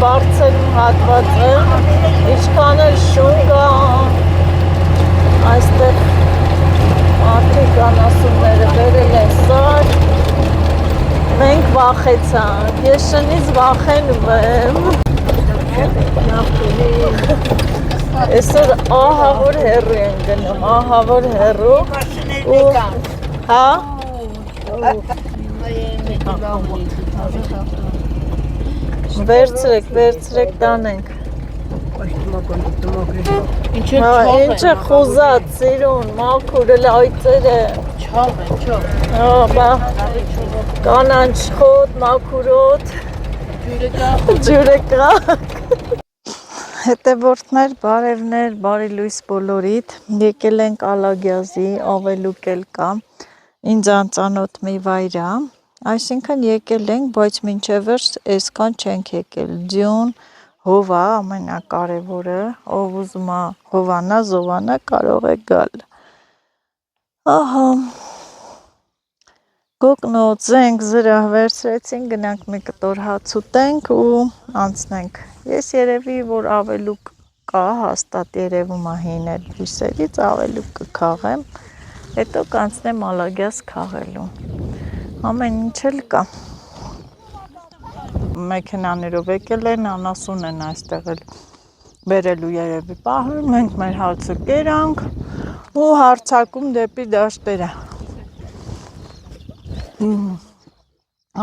բարձր հատված է, ինչքան էլ շուն կա, այստեղ մարդիկ անասունները բերել են սար, մենք վախեցանք, ես շնից վախենում եմ, այսօր ահա որ հեռու են գնում, ահա որ հեռու, հա? Վերցրեք, տանենք։ Ինչ է խուզած, սիրուն, մաքուր, էլ այծեր է։ Չաղ է։ Կանանչ խոտ, մաքուրոտ, ջուրեկրակ։ Հետևորդներ, բարևներ, բարի լույս բոլորիդ, եկել ենք Ալագյազի, ավելուկ էլ կա, ինձ անծանոթ մի վայրա, այսինքն եկել ենք, բայց մինչևս այսքան չենք եկել, ձյուն, հովա, ամենակարևորը, ով ուզում է հովանա, զովանա, կարող է գալ, ահա, գոգնոց, զենք, զրահ վերցրեցին, գնանք մի կտոր հաց ուտենք ու անցնենք, ես երևի, որ ավելուկ կա, հաստատ երևում է հին էլ բույսերից, ավելուկ կքաղեմ, հետո կանցնեմ Ալագյազ քաղելու, ամեն ինչ էլ կա, մեքենաներով եկել են, անասուն են այստեղ էլ բերելու երևի պահում, մենք մեր հացը կերանք ու հարցակում դեպի դաշտերը,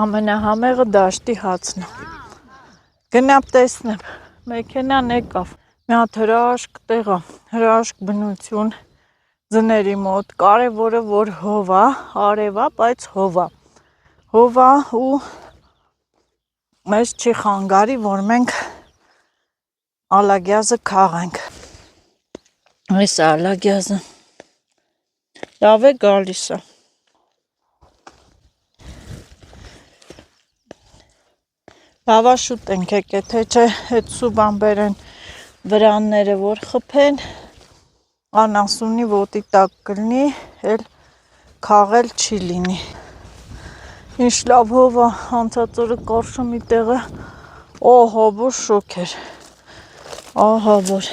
ամենահամեղը դաշտի հացն է, գնամ տեսնեմ, մեքենան եկավ, մի հատ հրաշք տեղա, հրաշք բնություն ձների մոտ, կարևորը որ հովա, արևա, բայց հովա ու մեզ չի խանգարի, որ մենք Ալագյազը քաղենք, այս է Ալագյազը, լավ է գալիս է, լավա շուտ ենք եկե, թե չէ հետ սուբան բերեն վրանները, որ խփեն, անասունի ոտի տակ կլնի, էլ քաղել չի լինի, ինչ լավ հովա, անցած օրը կարշումի տեղը, ահա որ շոք էր, ահա որ,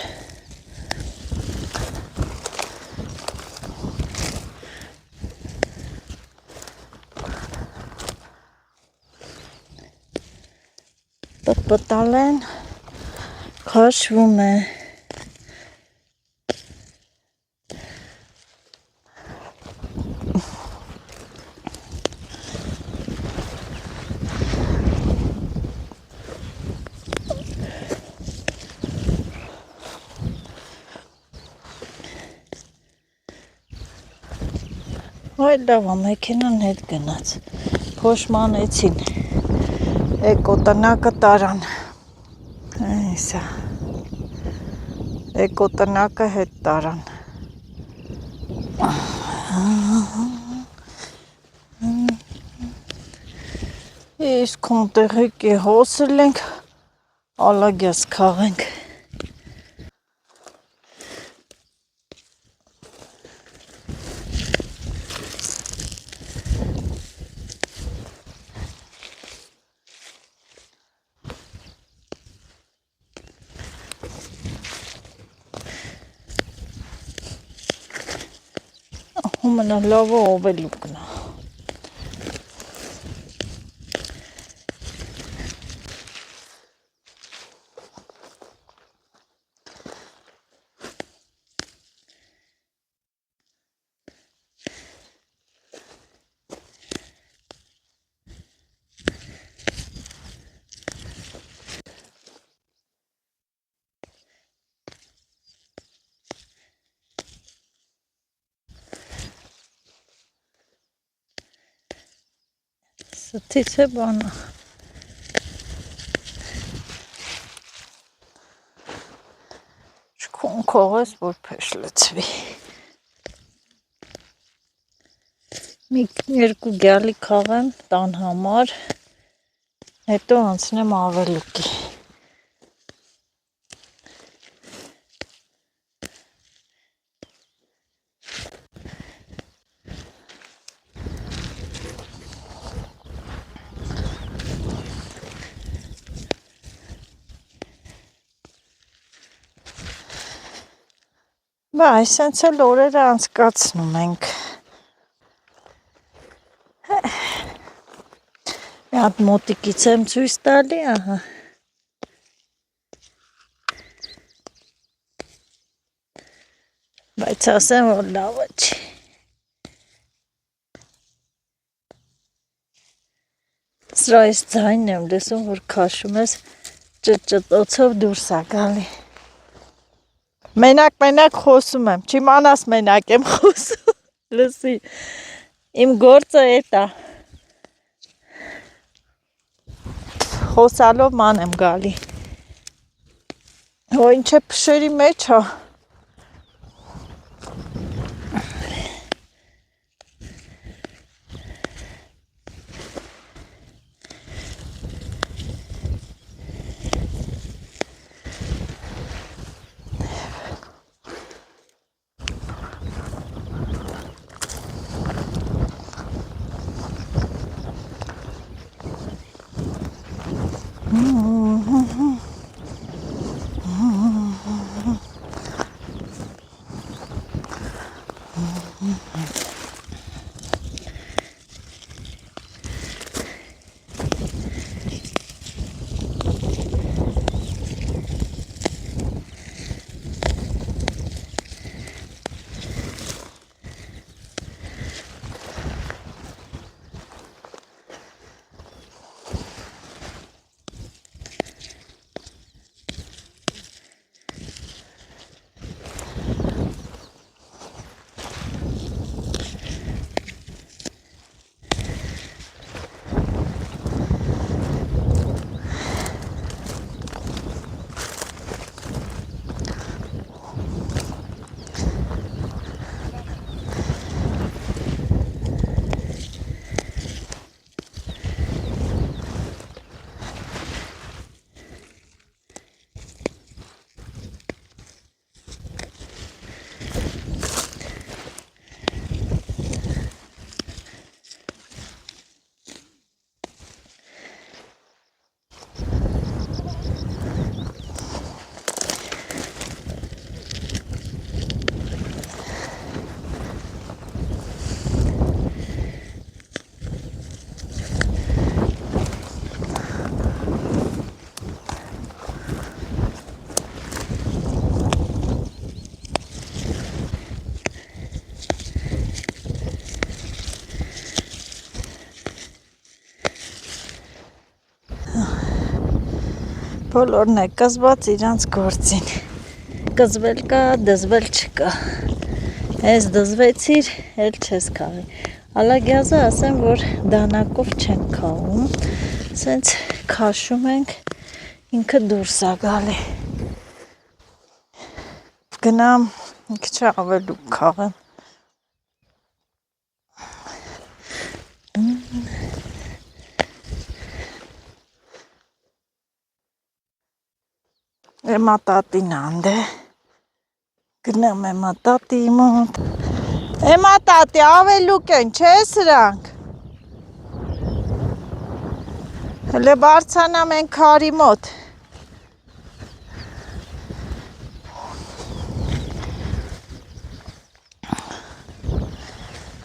պտպտալ են, քաշվում է, այ լավ է, մեքենան հետ գնաց, փոշմանեցին, էկոտնակը տարան, այսա, էկոտնակը հետ տարան, իսկ հոնտեղեք է հոսել ենք, Ալագյազ քաղենք, Ումնա լավը ավելուկն է, Սթից է բանը, շքուն կողես, որ պեշ լծվի, մի երկու գյալի քաղեմ տան համար, հետո անցնեմ ավելուկի, Բա այսենց էլ օրերը անցկացնում ենք։ Մի հատ մոտիկից եմ ցույց տալի, ահա։ Բայց ասեմ, որ լավը չի։ Սրա այս ձայնն եմ լսում, որ քաշում ես ճտճտոցով դուրս է գալի։ Մենակ խոսում եմ, չիմանաս մենակ եմ խոսում, լսի, իմ գործը էտ է, խոսալով ման եմ գալի, հո ինչ է փշերի մեջ հա, բոլորն է կզված իրանց գործին, կզվել կա, դզվել չկա, ես դզվեցիր, էլ չես կաղի, ալագյազը ասեմ, որ դանակով չեն կաղում, սենց կաշում ենք, ինքը դուրս է գալի, գնամ, ինք չէ ավելուկ կաղեմ, Էմա տատին անդ է, գնամ էմա տատի մոտ, էմա տատի ավելուկ են, չէ սրանք, հլե բարձանամ են քարի մոտ,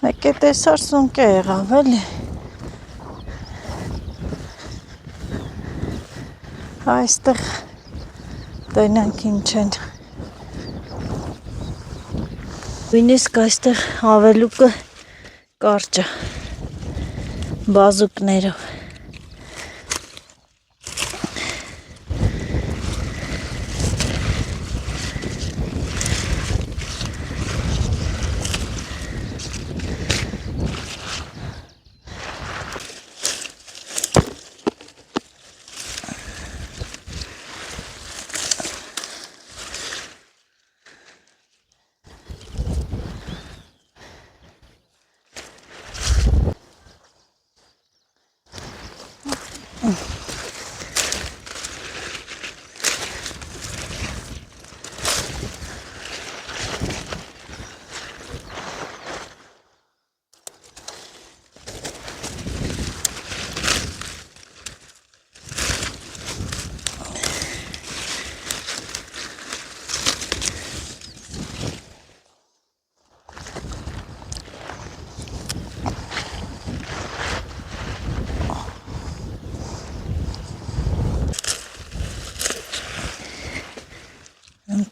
մեկ է տեսար սունկ է եղավ, էլի, այստեղ տենանք ինչ են, նույնիսկ այստեղ ավելուկը կարճ է, բազուկներով,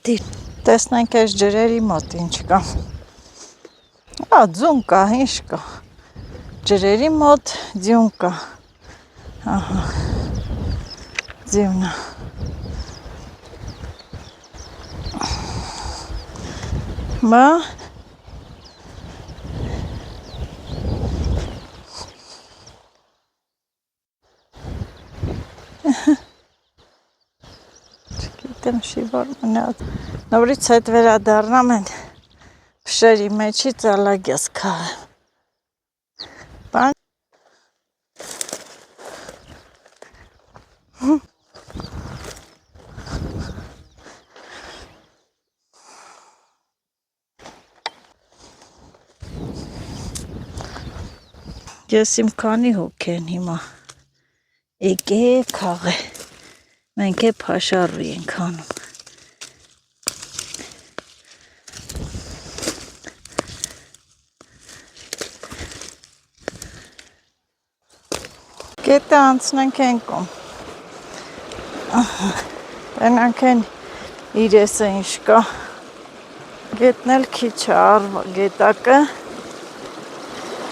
Տեսնենք այս ջրերի մոտ ինչ կա։ Ձուն կա, ինչ կա։ Ջրերի մոտ ձյուն կա։ Ահա։ Ձյունը։ Մա Չգիտեմ շիվար մնաց։ Նորից հետ վերադառնամ են փշերի մեջից ալագյաս քաղեմ։ Բան Ես իմ քանի հոգ են հիմա եկե քաղե։ Մենք է փաշարի ենք անում։ Գետը անցնենք են կոմ։ Տենանք են իրեսը ինչ կա։ Գետն էլ քիչ է գետակը։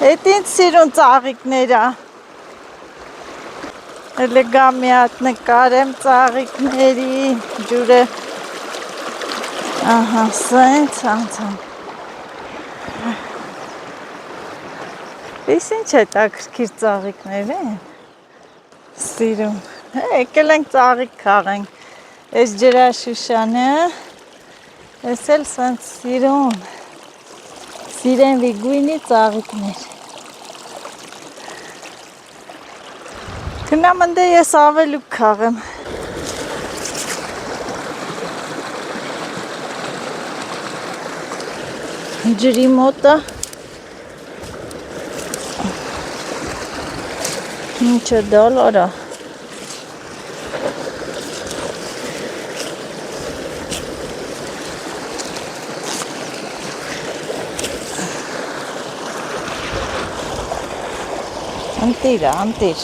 Հետ ինձ սիրուն ծաղիկներա։ Էլե գա մի հատ նկարեմ ծաղիկների ջուրը։ Ահա, սենց անցան։ Ես ինչ է տակրքիր ծաղիկներ են։ Սիրում։ Եկել ենք ծաղիկ քաղենք։ Այս ջրաշուշանը, ես էլ սենց սիրում։ Սիրեն վիգույնի ծաղիկներ։ Գնամ ընդե ես ավելուկ քաղեմ։ Ջրի մոտը։ Ինչը դոլարա։ Անտիր։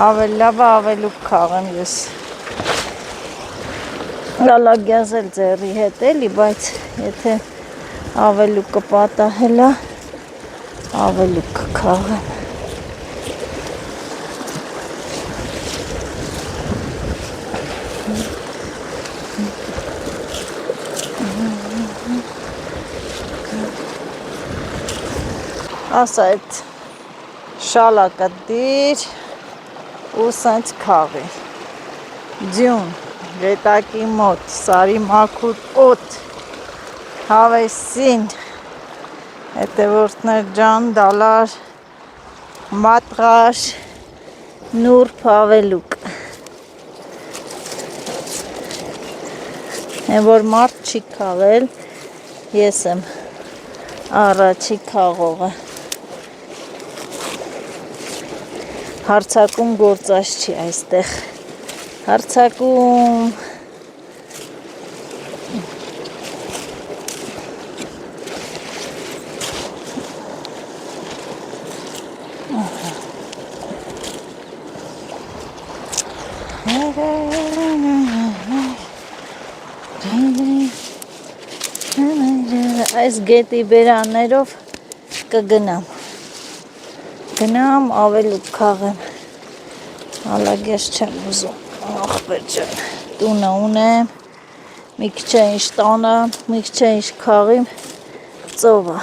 Ավել լավ ավելուկ քաղեմ ես։ Լալագյազ էլ ձեռի հետ էլի, բայց եթե ավելուկը պատահելա, ավելուկ քաղեմ։ Ասա այդ շալակը դիր ու սենց քաղի։ Ձյուն, գետակի մոտ, սարի մաքուր օդ, հավեսին, հետևորդներ ջան, դալար, մատղաշ, նուրբ ավելուկ։ Են որ մարդ չի քաղել, ես եմ առաջի քաղողը։ Հարցակում գործած չի այստեղ։ Հարցակում այս գետի բերաններով կգնամ։ Գնամ ավելուկ քաղեմ։ Ալագես չեմ ուզում, ախպեր ջան։ Տունը ունեմ, մի քիչ է ինչ տանեմ, մի քիչ է ինչ քաղիմ, ծովը։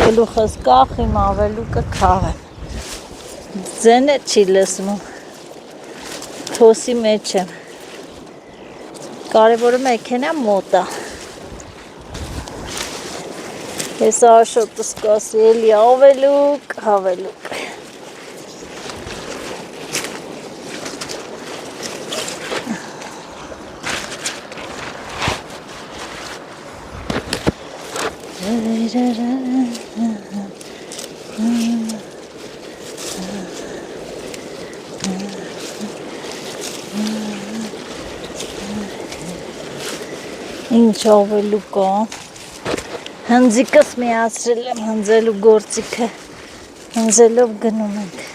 Գլուխս կախիմ, ավելուկը քաղեմ։ Ձենը չի լսվում, թոսի մեջ եմ, կարևորը մեքենա մոտա։ Ես աշոտս կասի էլի ավելուկ, ավելուկ։ Ինչ ավելու կա, հնձիկս միացրել եմ հնձելու գործիքը, հնձելով գնում ենք։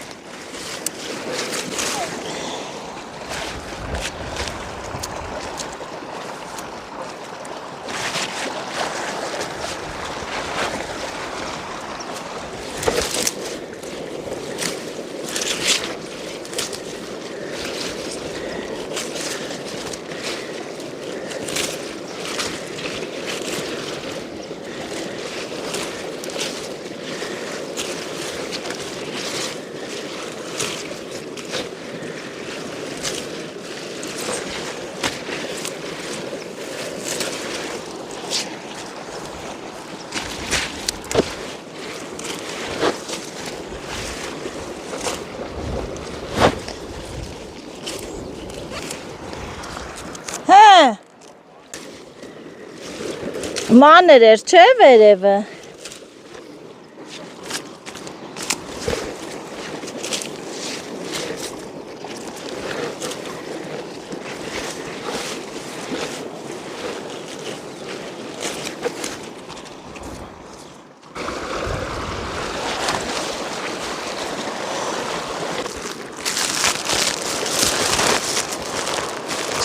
Մանր էր, չէ վերևը։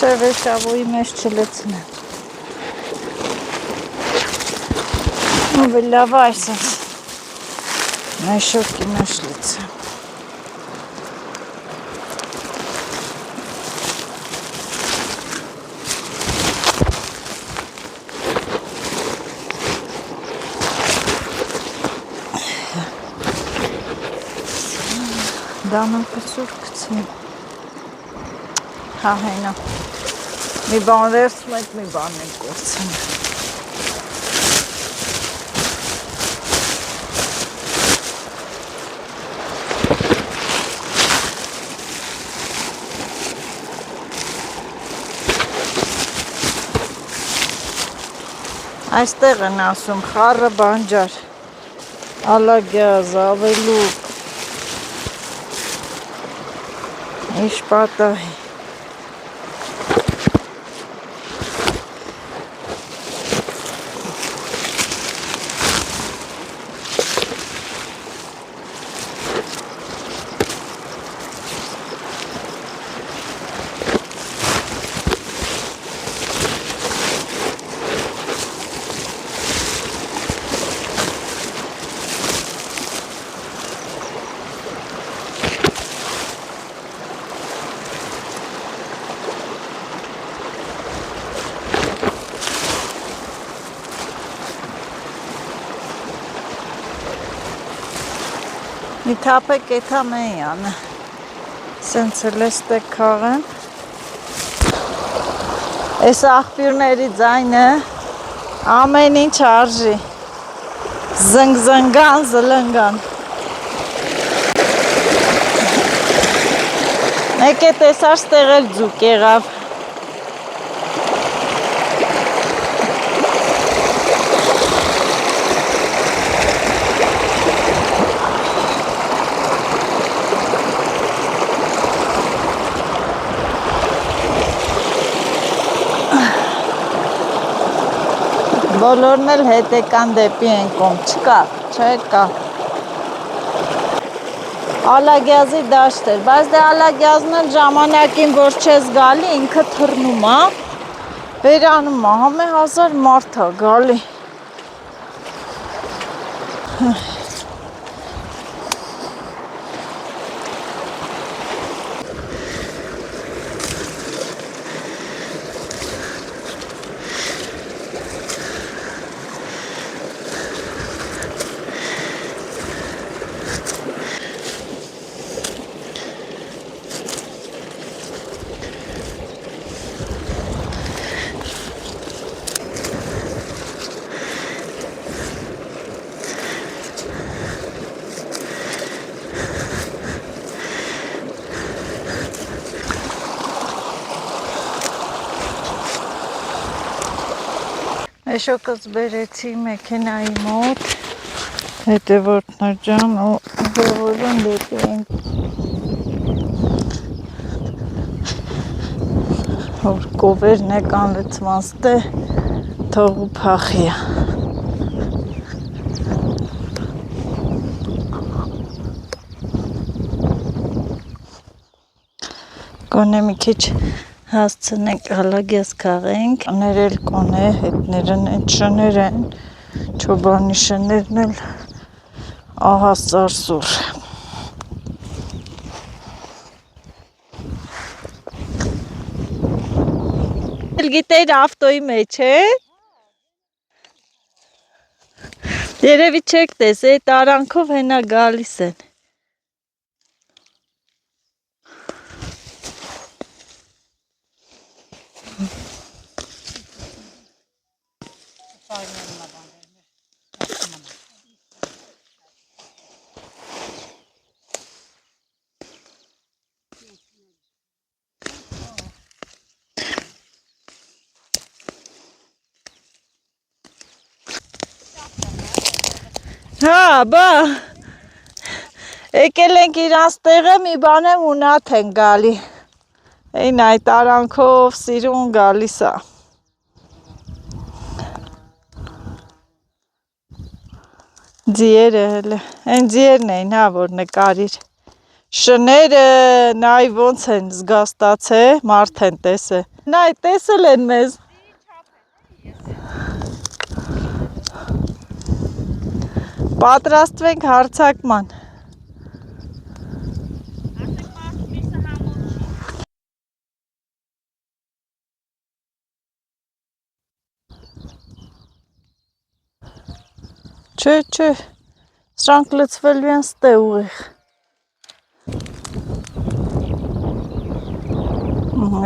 Չէ, վեշավոյի մեջ չլցնեմ։ Լավ այսպես մեշոկի մեջ լցեմ։ Դանան պսուր կցնեմ։ Հա հենա։ Մի բան վերցում եք, մի բան եք գործում։ Այստեղ են ասում խառը բանջար, ալագյազ, ավելուկ, իշպատահի։ Մի թապեք էթա մեյանը, սենց էլ էստեք կաղեմ, ես աղբյուրների ձայնը ամեն ինչ արժի, զնգ-զնգան, զլնգան, մեկ է տեսար ստեղ էլ ձուկ եղավ, բոլորն էլ հետեկան դեպի են կոմ, չկա, չկա։ Ալագյազի դաշտ էր, բայց դե ալագյազն էլ ժամանակին որ չես գալի, ինքը թռնում է, վերանում է, համե 1000 մարդ է գալի։ Էշոկս բերեցի մեքենայի մոտ, հետևորդներ ջան ու ողորուն դեպի ենք, որ կովերն է կանլծված տե, թողու պախիա։ Կոնե մի քիչ հասցնենք հալագյաս քաղենք, ներել կոնե հետներն են շներ են, չոբանի շներն էլ ահասար սուր։ Գիտեիր ավտոյի մեջ է։ Երևի չեք տես, այդ արանքով հենա գալիս են։ Հա, բա, եկել ենք իրանց տեղը մի բան եմ ունատ են գալի, այն այդ արանքով սիրուն գալիս է։ Ձիերը հելը, են ձիերն էին, հա, որ նկարիր։ Շները, նայ ոնց են զգաստաց է, մարդ են տեսը։ Նայ, տեսել են մեզ։ Պատրաստվենք հարցակման։ Չէ, սրանք լծվելու են ստե ուղիղ։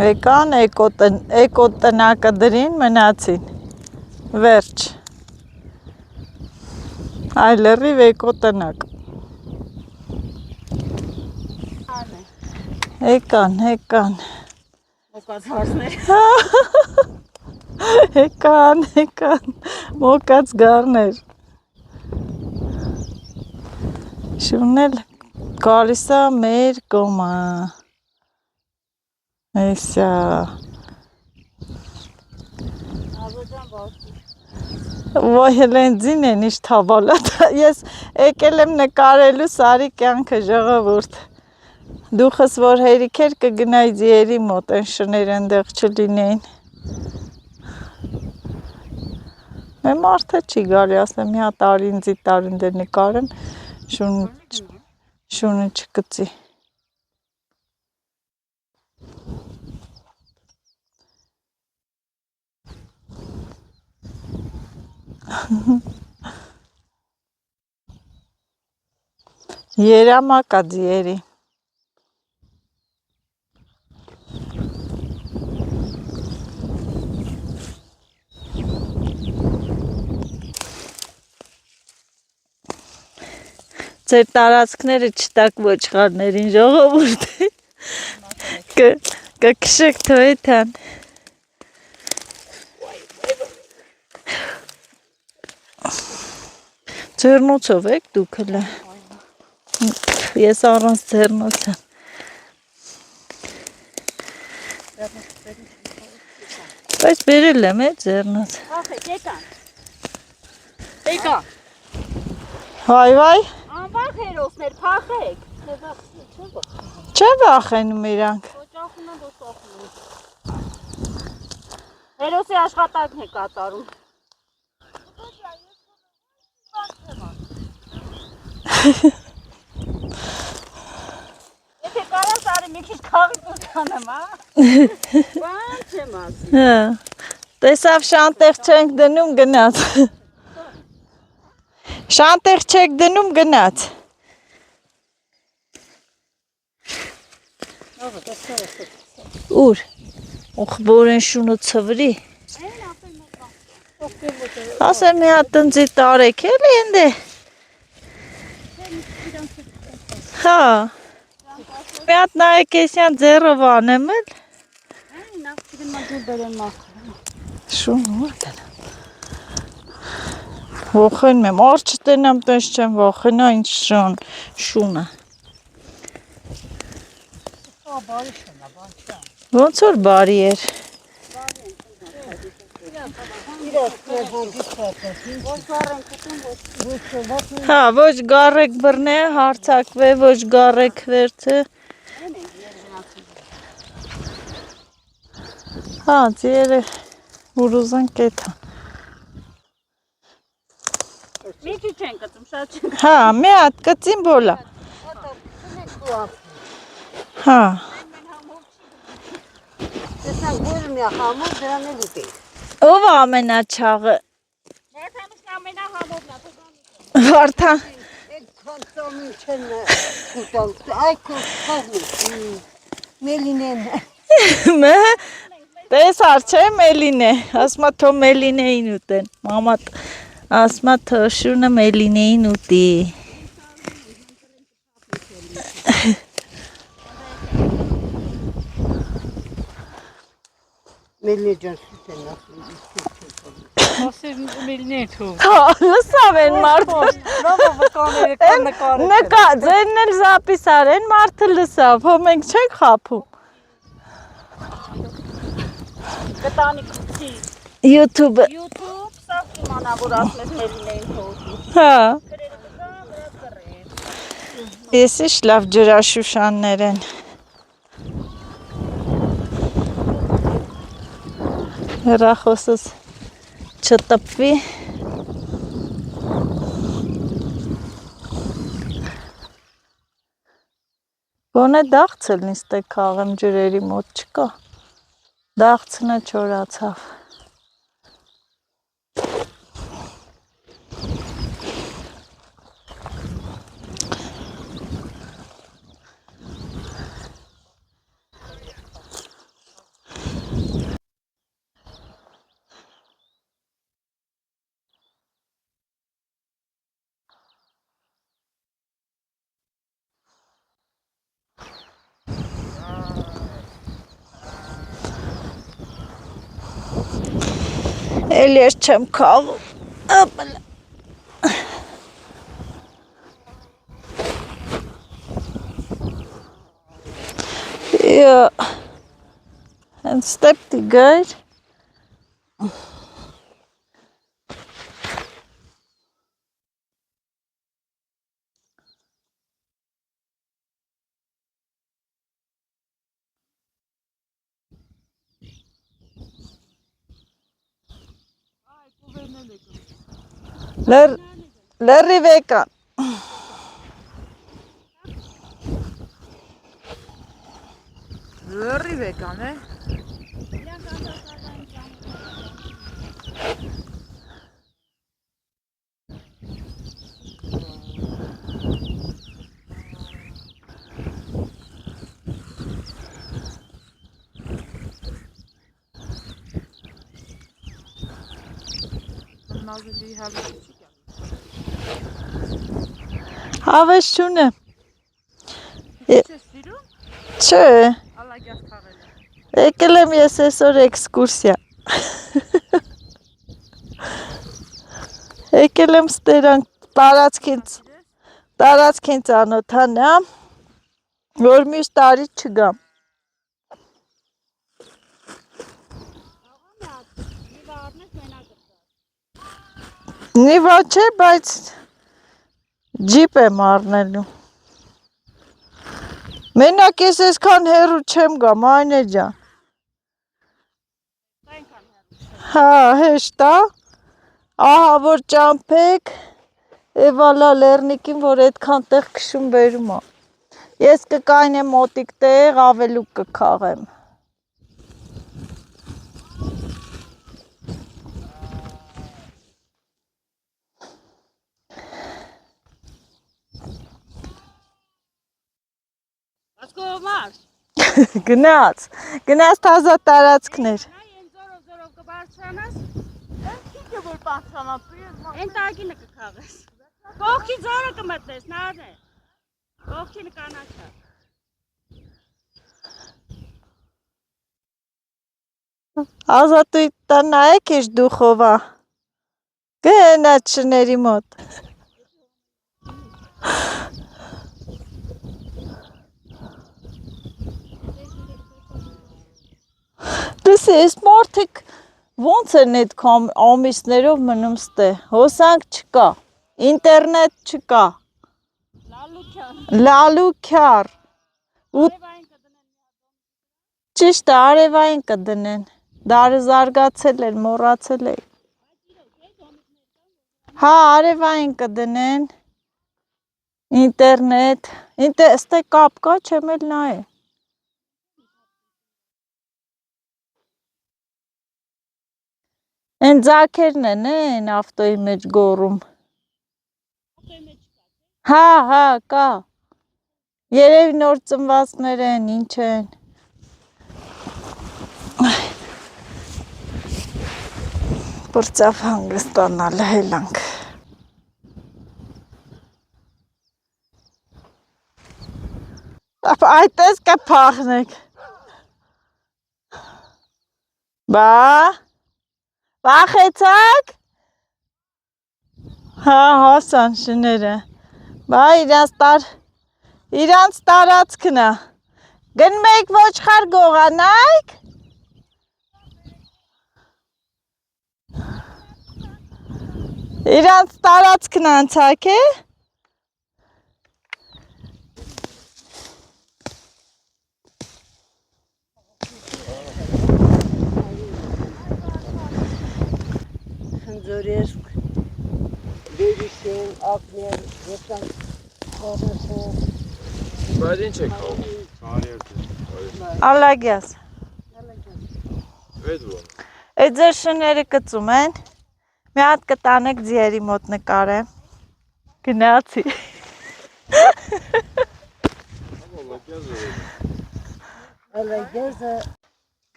Եկան, էկոտնակը դրին, մնացին, վերջ։ Այ լրիվ էկոտնակ։ Եկան։ Մոկած հարսներ։ Եկան, մոկած գարներ։ Շունն էլ գալիս է մեր կոմը։ Էսա։ Ոյ հելենձին են իշ թավալատ, ես եկել եմ նկարելու սարի կյանքը ժողովուրդ, դուխս որ հերիք էր կգնայի ձիերի մոտ, են շներ ընդեղ չլինեին, մարդը չի գալի, ասեմ մի հատ արինձի տարին դեր նկարեմ, շունը չկծի։ Երամակա ձիերի։ Ձեր տարածքները չտակ ոչխարներին ժողովուրդ կքշեք թոյթան։ Ձեռնոցով եք դուք հլը։ Ես առանց ձեռնոց եմ։ Բայց բերել եմ ձեռնոց։ Ախեք, եկան։ Վայ։ Անվախ հերոսներ, փախեք։ Չեն վախենում իրանք։ Ոճախում են, ոճախում են։ Հերոսի աշխատանքն է կատարում։ Եթե կարաս արի մի քիչ քաղիք կանեմ, հա։ Բան չեմ ասի։ Հա։ Տեսավ շանտեղ չենք դնում գնաց։ Շանտեղ չեք դնում գնաց։ Ուր։ Ուխբորեն շունը ցվրի։ Ասեմ մի հատ տնձի տարեք էլի ենդե։ Հա։ Մի հատ նայեք էսյան ձեռով անեմ էլ։ Նախ չգնա ջուր բերեն մախ։ Շուն ուր գնա։ Վոխենում եմ, ար չտենամ տես չեմ վոխենա, ինչ շունը։ Բարի շնա, բանչա։ Ոնց որ բարի էր։ Հա, ոչ գարեկ բռնե, հարցակվե, ոչ գարեկ վերցե։ Հա, ձերը ուրուզան կետա։ Մի քիչ չեն կծում, շատ չեն։ Հա, մի հատ կծին բոլա։ Հա։ Տեսանք որ մի համով դրան էլ ուտենք։ Ով է ամենաչաղը։ Երթանուսն ամենահամովն է, Վարդան։ Այդ քանցամին չեն ուտանք, այ կողմի, մելինեն։ Մե, տեսար չէ մելին է, ասմա թո մելինեին ուտեն, մամատ, ասմա թո շունը մելինեին ուտի։ Մելինե ջան սուտ են ասում։ ասել մելին է թող։ Հա, լսավ են մարդը։ Լավը վկաները կան նկարը։ Նկա, ձերն էլ զապիս արեն, մարդը լսավ, հո մենք չենք խափում։ Կտանի կծի։ YouTube-ը։ YouTube, սա իմանա, որ ասլես մելին էին թողի։ Հա, Կրերը կգա, վրա կռեն։ ես իշ լավ ջրաշուշաններ են։ Հեռախոսս չտպվի։ Բոնե դաղցել նիստե քաղեմ ջրերի մոտ չկա։ Դաղցնը չորացավ։ Էլ ես չեմ քաղում։ Ապլա։ And step the guide. Լրիվ եկան։ Լրիվ եկան, է։ Մազելի հավես չի կան։ Հավես չունեմ։ Չես սիրում, Չէ, ալագյաս քաղել է։ եկել եմ ես այսօր էքսկուրսիա։ Եկել եմ ստերան տարածքին ծանոթանամ, որ մյուս տարի չգամ։ Նիվա չէ, բայց ջիպ եմ առնելու։ Մենակ ես այսքան հեռու չեմ գամ, Այնե ջան։ Հա, հեշտ է։ Ահա որ ճամփեք, Էվալա լեռնիկին, որ այդքան տեղ քշում բերում է։ Ես կկայնեմ մոտիկ տեղ, ավելուկ կքաղեմ։ Ասկոմար։ Գնաց թազա տարածքներ։ Նա են զորով կբարձրանաս, քիքը որ բարձրանաս, են տագինը կքաղես։ Կողքի զորը կմտնես, նարն է։ Կողքին կանաչա։ Ազատույթ նայեք իշ դուխովա։ Գնա շների մոտ։ Լսի, այս մարդիկ ոնց են այդքան ամիսներով մնում ստե։ Հոսանք չկա, ինտերնետ չկա, լալու քյար։ Ու ճիշտ է, արևային կդնեն։ Դարը զարգացել էր, մոռացել է։ Հա, արևային կդնեն։ Ինտերնետ, ստե կապ կա, չեմ էլ նայ։ Են ձակերն են, են ավտոյի մեջ գոռում։ Հա, կա։ Երևի նոր ծնվածներ են, ինչ են։ Բրծավ հանգստանալ հելանք։ Այդպես կփախնեք։ Բա վախեցաք։ Հա, հասան շները։ Բա իրանց տարածքն է։ Գնում եք ոչխար գողանայք։ Իրանց տարածքն անցակ է։ Խնձորեսկ, բերիշեն, ակներ, ոսան, խորեսեն։ Բայց ինչ եք կողում։ Ալագյաս։ Այդ ո՞ն։ Այդ ձեր շները կծում են։ Մի հատ կտանեք ձիերի մոտ նկարեմ։ Գնացի։ Ալագյազը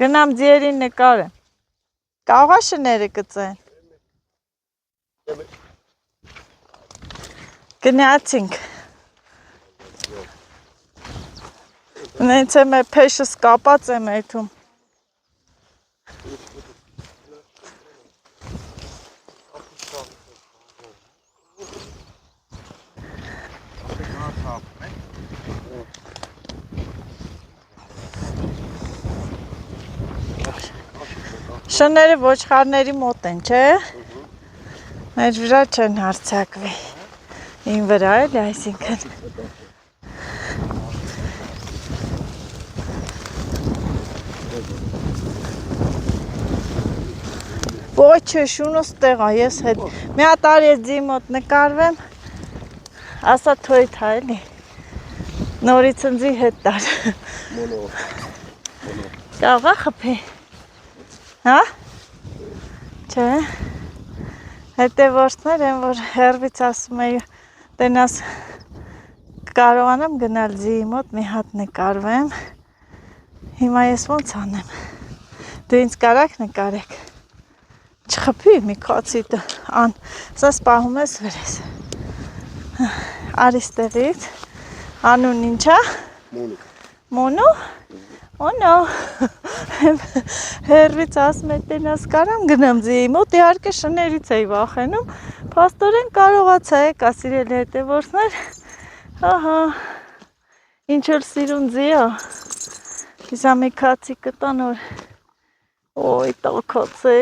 Գնամ ձիերին նկարեմ։ Կաղա շները կծեն։ Գնացինք։ Նենց եմ է փեշս կապած եմ էթում։ Շները ոչխարների մոտ են, չէ։ Մեր վրա չեն հարցակվի։ Ին վրա էլ այսինքն։ Ոչը շունս տեղա, ես հետ։ Մի հատ արի ես ձի մոտ նկարվեմ, ասա թոյթ հա էլի։ Նորից ընձի հետ տար։ Կաղա խպի։ Հա? Չէ։ Հետևորդներ են, որ հերվից ասում էի, տենաս կարողանամ գնալ ձիի մոտ մի հատ նկարվեմ։ Հիմա ես ոնց անեմ։ Դու ինձ կարաք նկարեք։ Չխպի մի քացիտը, սա սպահում ես վրես։ Արի ստեղից, անուն ինչա։ Մոնու։ Օնո, հերվից ասում է տենաս կարամ գնամ ձիի մոտ, իհարկե շներից էի վախենում, փաստորեն կարողացա եկա սիրել հետևորդներ, ահա, ինչ որ սիրուն ձի է, իսա մի քացի կտան որ, ոյ տակած է,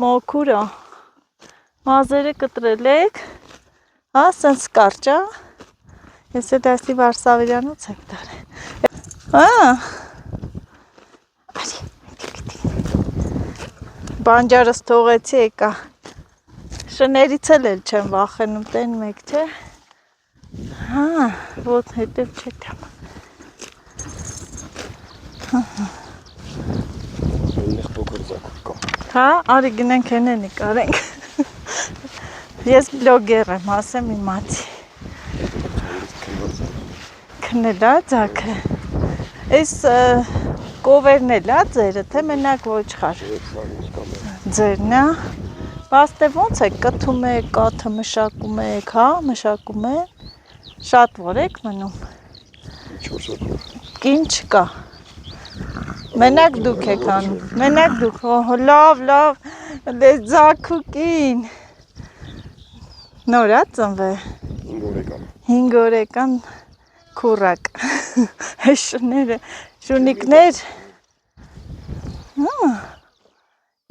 մոքուր է, մազերը կտրել եք, հա, սենց կարճ է, ես է դասի Վարսավիրյանոց եք դարել, Բանջարս թողեցի եկա, շներից էլ չեմ վախենում, տեն մեկ չէ, հա, ոտ հետև չէ տամ, հա, արի գնենք հեն է նկարենք, ես բլոգեր եմ, ասեմ իմացի, քնելա ձակը, Այս կովերն էլ է ձերը, թե մենակ ոչխար։ Ձերն է։ Բաստե ոնց եք, կթում եք, կաթը մշակում եք, հա, մշակում եք, շատ որ եք մնում։ Կին չկա։ Մենակ դուք եք անում, մենակ դուք, լավ, Դե ձակուկին։ Նորա ծնվել։ 5 օրեկան։ 5 օրեկան քուրակ։ Հեշները, շունիկներ։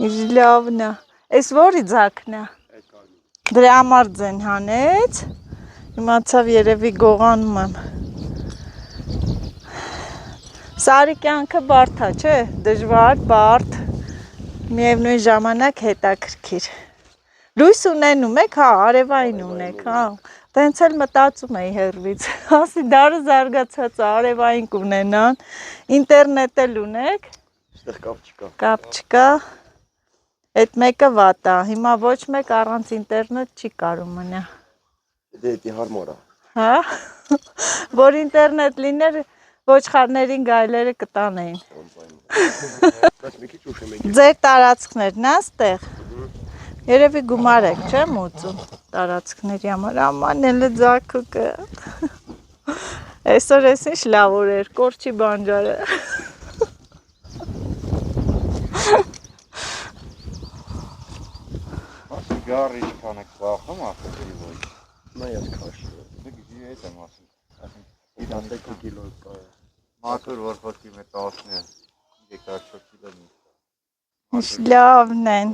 Իր լավն է։ Էս որի ձակն է։ Դրա համար ձեն հանեց։ Իմացավ երևի գողանում եմ։ Սարի կյանքը բարդ է, չէ՞, դժվար, բարդ, միևնույն ժամանակ հետաքրքիր։ Լույս ունենում եք, հա, արևային ունեք, հա։ Տենց էլ մտածում էի հեռվից։ Ասի դարը զարգացած է, արևային կունենան, ինտերնետ էլ ունեք։ Այստեղ կապ չկա։ Կապ չկա։ Այդ մեկը վատ է։ Հիմա ոչ մեկ առանց ինտերնետ չի կարող մնա։ Դե դի հարմար է։ Հա։ Որ ինտերնետ լիներ, ոչխարներին գայլերը կտանեին։ Բայց մի քիչ ուշ եմ եկել։ Ձեր տարածքներն է ստեղ։ Երևի գումար եք, չէ՞, մուծում տարածքների համար։ Աման էլ է ձակուկը։ Այսօր էս ինչ լավ օր էր, կորչի բանջարը։ Գարի չքան եք բախում ախտերի ոչ։ Նայած քաշ։ Դե գիժի հետ եմ ասում։ Իրան 10 կիլո կա։ Մաքուր որ խոսքի մեծ 13-4 կիլոմետր։ Ինչ լավն են։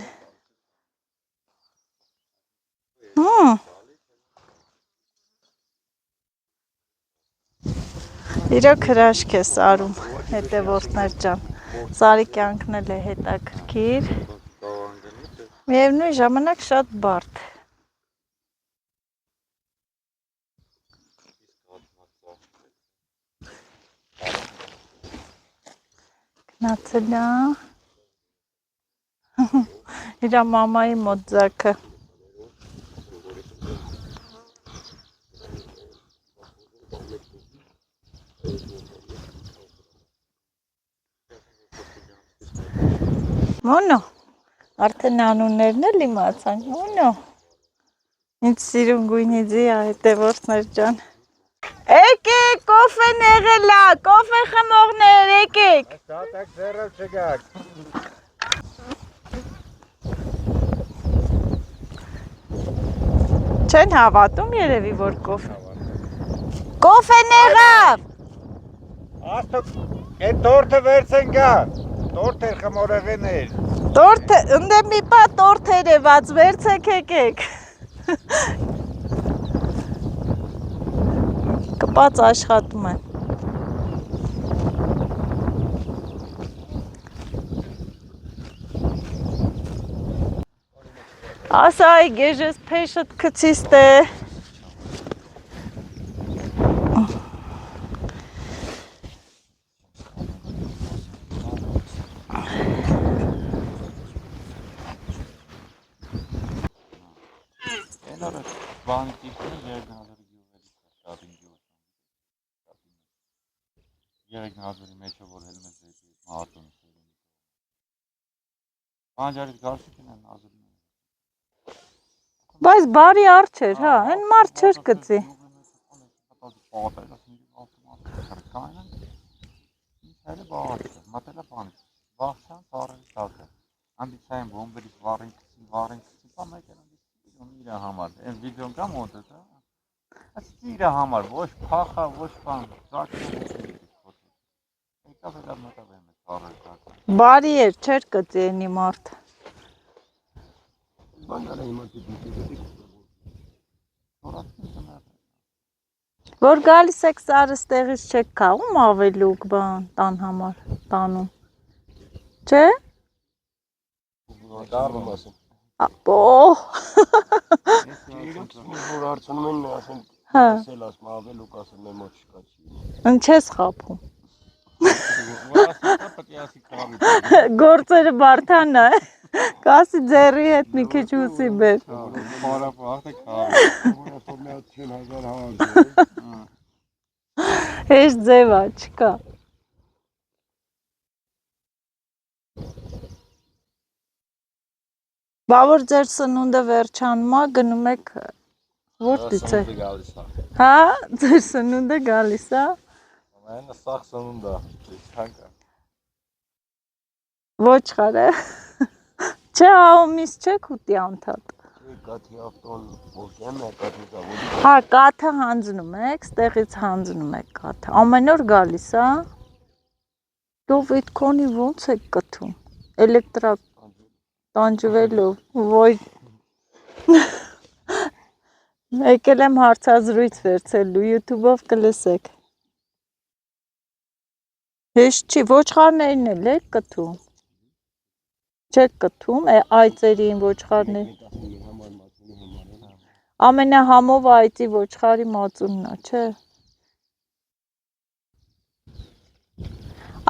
Իրոք հրաշք է սարում, հետևորդներ ջան։ Սարի կյանքն էլ է հետաքրքիր։ Միևնույն ժամանակ շատ բարդ։ Գնացել է։ Իրա մամայի մոտ ձակը։ Մոնո, արդեն անուններն էլ իմացան, մոնո։ Ինչ սիրուն գույնի ձի է հետևորդներ ջան։ Եկեք, կոֆեն եղել է, կոֆե խմողներ, եկեք։ Ստատակ ձեռով չգաք։ Չեն հավատում երևի, որ կոֆե։ Կոֆեն եղավ։ Աստո, այդ տորթը վերցեն գա։ Տորթեր խմորեղեներ։ Տորթը, ընդ մի պա տորթ երևաց, վերցեք եկեք։ Կպած աշխատում են։ Ասայ, գեժես փեշըտ քցիստ է։ Բանտիկը երկնազորի գյուղերի շատին գյուղ։ Երկնազորի մեջը որ հելում է դեպի մարտոնի շերին։ Բանջարից գարշիկն են ազորում։ Բայց բարի արջ էր, հա, են մարդ չեր կծի։ Հələ bağırdı. Matela panik. Baxsan sarı çaldı. Ambisiyan bomberi varın kısım ama gələn onu ilə hamar. En videon kam oldu da. Asira hamar. Boş paxa, boş pan. Zaten. Եկավ էլ մտավ եմ sarı çaldı. Բարի էր, չեր կծի ենի մարդ։ Բանալը հիմա դիտի։ Որ գալիս եք սարը ստեղից չեք քաղում ավելուկ բան տան համար, տանում։ Չէ՞։ Դառնում ասեմ։ Ապո։ Իրոք որ արցնում են ասեն, Հա։ ասել ասում ավելուկ ասում եմ ոչ չկա չի։ Ինչ ես խափում։ Ասա պետք է ասի քավի։ Գործերը բարդան է։ Կասի ձեռի հետ մի քիչ ուսի բեր։ Պարա պահտ է քավի։ Որը ֆորմալ 1000 հավանք։ Հեշտ ձև է, չկա։ Բա որ ձեր սնունդը վերջանում է, գնում եք որտից է։ գալիս է։ Հա, ձեր սնունդը գալիս է։ Ամենը սախ սնունդ է։ Հանքա։ Ոչխարը։ Չէ, ահոմից չէ կուտի անդադ։ Կաթի ավտոն ովքեմ է կաթի զավոդի։ Հա, կաթը հանձնում եք, ստեղից հանձնում եք կաթը։ Ամեն օր գալիս, հա։ Դով այդքանի ոնց եք կթում։ Էլեկտրա տանջվելով, ոյ։ Եկել եմ հարցազրույց վերցելու, YouTube-ով կլսեք։ Հեշտ չի, ոչխարներին էլ եք կթում։ Չեք կթում, այծերին ոչխարներ։ Ամենահամով այծի ոչխարի մածունն է, չէ։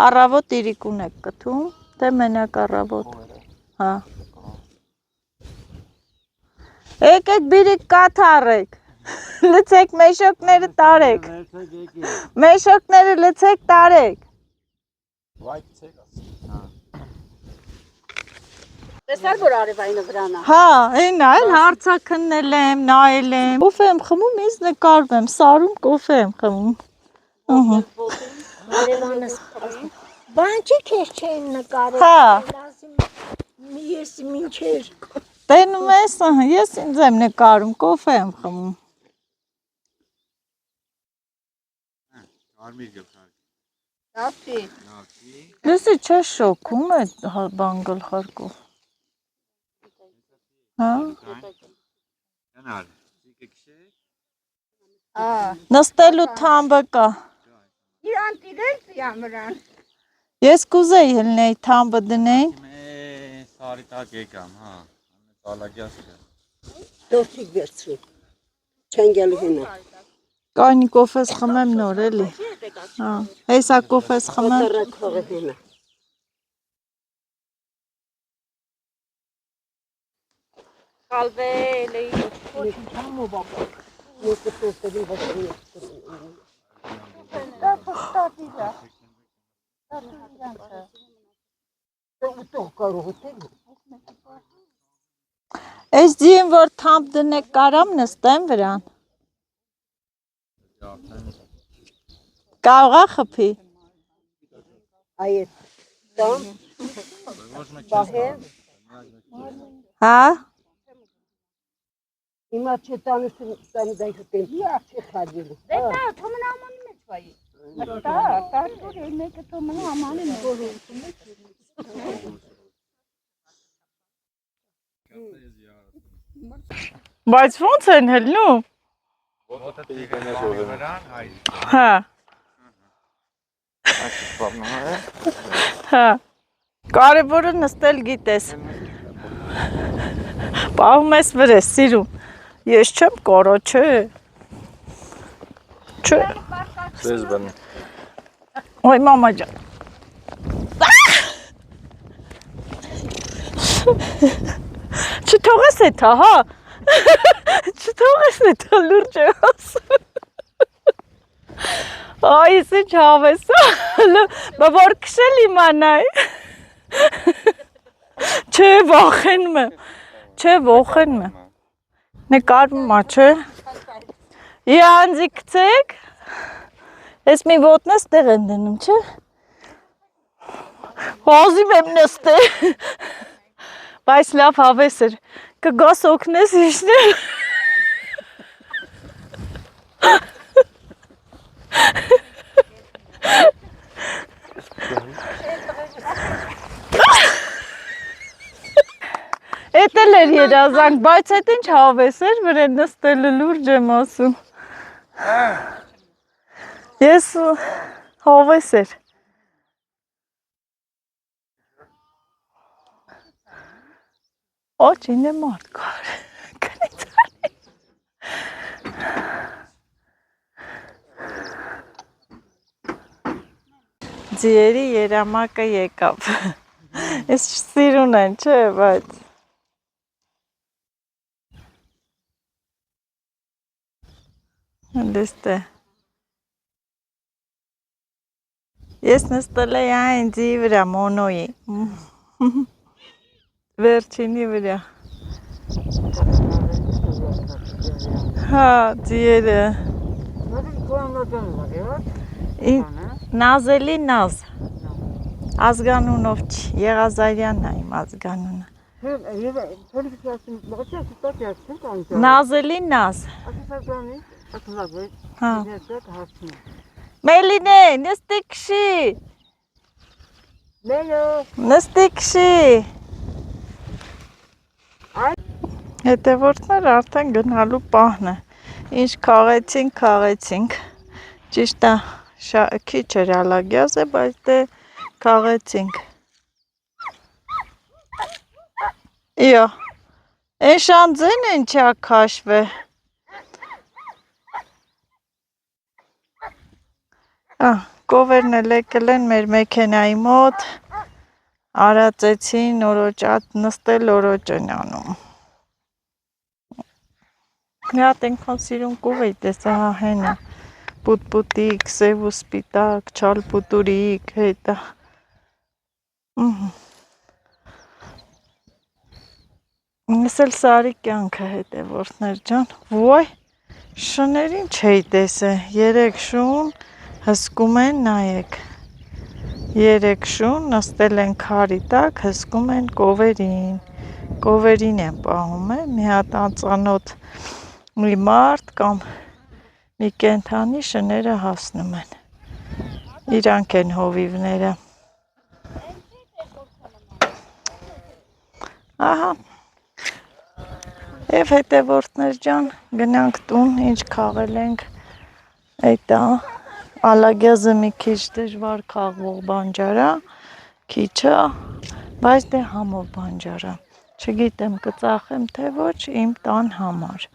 Առավոտ իրիկուն եք կթում, թե մենակ առավոտ։ Հա։ Եկեք բիրիկ կաթ առեք։ Լցեք մեշոկները տարեք։ Մեշոկները լցեք տարեք։ Տեսար որ արևայինը վրանա։ Հա, այն այլ հարցակննել եմ, նայել եմ։ Կոֆե եմ խմում, ինձ նկարվում, սարում կոֆե եմ խմում։ Ահա։ Արևանս բան չի քեզ չեն նկարել։ Հա։ Ես մինչեր Տենում ես, ես ինձ եմ նկարում, կոֆե եմ խմում։ Արմիր գլխարկ։ Լավի։ Լսի չէ շոքում է բան գլխարկով։ Հա։ Յանալ, սիկը քշե։ Նստելու թամբը կա։ իրան տիրել ямրան։ Ես կուզեի հլնեի թամբը դնեին։ Սարի տակ եկամ, հա։ Ծալագյասը։ Դորտիկ վերցրու։ Չեն գալու հենա։ Կայնի կոֆես խմեմ նոր էլի։ Հա, հեսա կոֆես խմեմ։ Դեռ քողը հենա։ Խալվել էի։ Ես տեսել եմ Այս ձին որ թամբ դնեք կարամ նստեմ վրան։ Կարողա խփի։ Այդ տամ բահեր Հա։ հիմա չտանություն տանի դայ հտեն չի խաջելու։ Դե դա թոմն ամանի մեջ վայի։ Դա կարծոր է մեկը թոմն ամանի մեջ։ Բայց ոնց են հլնում։ Ոտը տիգնը վրան, հայ։ Հա։ Հա։ Կարևորը նստել գիտես։ Պահում ես վրես, սիրում։ Ես չեմ կարա, չէ։ Չէ։ Ձեզ բան։ Ոյ մամա ջան։ Չթողես էթա, հա։ Չթողես էթա լուրջ է ասում։ Այ ես ինչ հավես, որ քշել իմանայ։ Չէ, վախենում եմ։ Չէ, ողենում եմ։ Նկարվում ա, չէ։ Իանձի գցեք։ Ես մի ոտնես տեղ են դնում, չէ։ Հազիվ եմ նստել։ Բայց լավ հավես էր, կգաս օգնես իշնել։ Էդ էլ էր երազանք, բայց էդ ինչ հավես էր, վրեն նստելը լուրջ եմ ասում։ Ես հավես էր։ Очень մարդ կար, կնիցանի։ Ձիերի երամակը եկավ, ես սիրուն են, չէ, բայց։ Հնդեստե։ Ես նստել էի այն ձի վրա, մոնոյի։ Վերջինի վրա։ Հա, ձիերը։ Նազելի նազ։ Ազգանունով չի, Եղազարյանն է իմ ազգանունը։ Նազելի նազ։ Հա։ Հասցնի։ Մելինե, նստի քշի։ Նստի քշի։ Հետևորդներ արդեն գնալու պահն է։ Ինչ քաղեցինք։ Ճիշտ է, քիչ էր ալագյազ է, բայց դե քաղեցինք։ Իա, են շանձեն են չա քաշվե։ Կովերն էլ եկել են մեր մեքենայի մոտ, արածեցին, նստել օրոջ են անում։ Մի հատ ենքան սիրուն կով էի տեսա հա հենը, պուտ-պուտիկ, սև ու սպիտակ, չալ-պուտուրիկ, հետա։ Ես էլ սարի կյանքը հետևորդներ ջան, ոյ, շներին չէի տեսե, 3 շուն, հսկում են, նայեք, 3 շուն, նստել են քարի տակ, հսկում են կովերին են պահում է, մի հատ անծանոթ մի մարդ կամ մի կենթանի շները հասնում են, իրանք են հովիվները, ահա, և հետևորդներ ջան, գնանք տուն, ինչ քաղել ենք, էտա, ալագյազը մի քիչ դժվար քաղվող բանջարա, քիչը, բայց դե համով բանջարա, չգիտեմ կծախեմ թե ոչ իմ տան համար,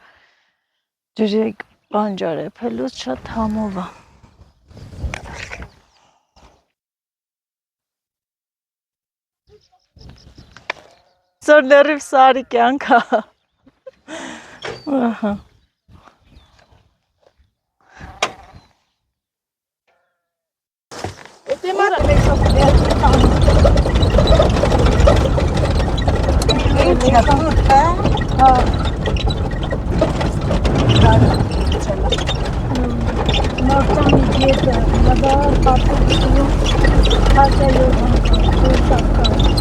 ջրիկ բանջար է փելուց շատ համով է, Սոր լրիվ սարի կյանք է, ահա, Մարդանի գետը, նվար, պատուղ, հատելով հանքան,